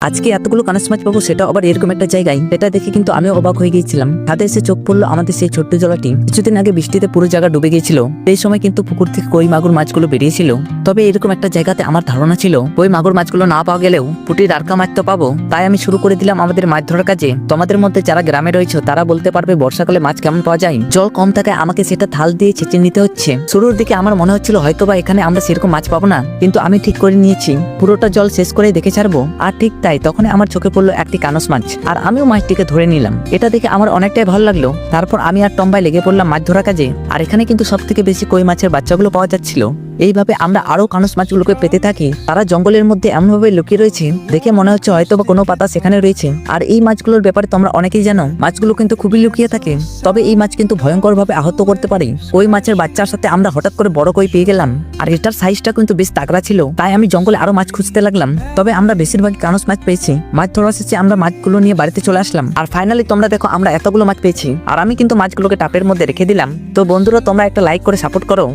আজকে এতগুলো কানাস মাছ পাবো, সেটা আবার এরকম একটা জায়গায়। এটা দেখে কিন্তু আমিও অবাক হয়ে গিয়েছিলাম। হাতে এসে চোখ পড়লো আমাদের সেই ছোট্ট জলাটি। কিছুদিন আগে বৃষ্টিতে পুরো জায়গা ডুবে গিয়েছিল। এই সময় কিন্তু পুকুর থেকে কই মাগুর মাছগুলো বেরিয়েছিল। তবে এরকম একটা জায়গাতে আমার ধারণা ছিল কই মাগুর মাছগুলো না পাওয়া গেলেও পুটির আরকা মাছ তো পাবো। তাই আমি শুরু করে দিলাম আমাদের মাছ ধরার কাজে। তোমাদের মধ্যে যারা গ্রামে রয়েছে তারা বলতে পারবে বর্ষাকালে মাছ কেমন পাওয়া যায়। জল কম থাকায় আমাকে সেটা থাল দিয়ে ছেঁচে নিতে হচ্ছে। শুরুর দিকে আমার মনে হচ্ছিল হয়তোবা এখানে আমরা সেরকম মাছ পাবো না, কিন্তু আমি ঠিক করে নিয়েছি পুরোটা জল শেষ করে দেখে ছাড়বো। আর ঠিক তাই তখন আমার চোখে পড়লো একটি কানস মাছ, আর আমিও মাছটিকে ধরে নিলাম। এটা দেখে আমার অনেকটাই ভালো লাগলো। তারপর আমি আর টম্বাই লেগে পড়লাম মাছ ধরার কাজে। আর এখানে কিন্তু সব থেকে বেশি কই মাছের বাচ্চাগুলো পাওয়া যাচ্ছিল। এইভাবে আমরা আরো কানস মাছগুলোকে পেতে থাকি। তারা জঙ্গলের মধ্যে এমনভাবে লুকিয়ে রয়েছে, দেখে মনে হচ্ছে হয়তো বা কোনো পাতা সেখানে রয়েছে। আর এই মাছগুলোর ব্যাপারে তোমরা অনেকেই জানো, মাছগুলো কিন্তু খুবই লুকিয়ে থাকে। তবে এই মাছ কিন্তু ভয়ঙ্কর ভাবে আহত করতে পারে। ওই মাছের বাচ্চার সাথে আমরা হঠাৎ করে বড় কই পেয়ে গেলাম, আর এটার সাইজটা কিন্তু বেশ তাগড়া ছিল। তাই আমি জঙ্গলে আরো মাছ খুঁজতে লাগলাম। তবে আমরা বেশিরভাগই কানস মাছ পেয়েছি। মাছ ধরা শেষে আমরা মাছগুলো নিয়ে বাড়িতে চলে আসলাম। আর ফাইনালি তোমরা দেখো আমরা এতগুলো মাছ পেয়েছি, আর আমি কিন্তু মাছগুলোকে টাপের মধ্যে রেখে দিলাম। তো বন্ধুরা, তোমরা একটা লাইক করে সাপোর্ট করো।